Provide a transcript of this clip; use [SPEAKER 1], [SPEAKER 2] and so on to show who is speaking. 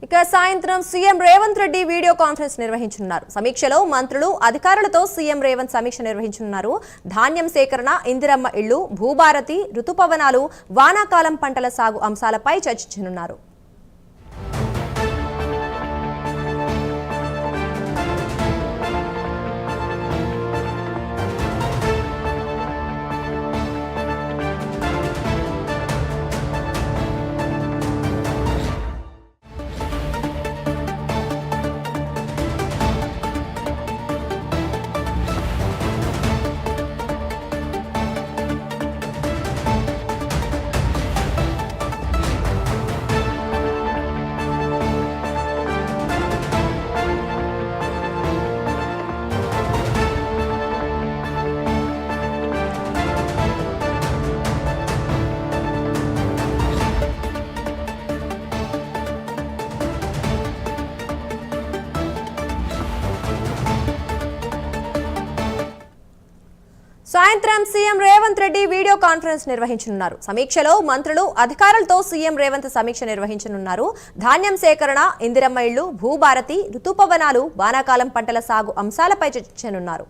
[SPEAKER 1] ఇక సాయంత్రం CM Revanth Reddy video conference నిర్వహించనున్నారు. సమీక్షలో మంత్రులు, అధికారులతో సీఎం రేవంత్ సమీక్ష నిర్వహించనున్నారు. ధాన్యం సేకరణ, ఇందిరమ్మ ఇళ్లు, భూభారతి, రుతుపవనాలు, వానాకాలం పంటల సాగు అంశాలపై చర్చించనున్నారు. సాయంత్రం CM Revanth Reddy video conference నిర్వహించనున్నారు. సమీక్షలో మంత్రులు, అధికారులతో సీఎం రేవంత్ సమీక్ష నిర్వహించనున్నారు. ధాన్యం సేకరణ, ఇందిరమ్మ ఇళ్లు, భూభారతి, రుతుపవనాలు, వానాకాలం పంటల సాగు అంశాలపై చర్చించనున్నారు.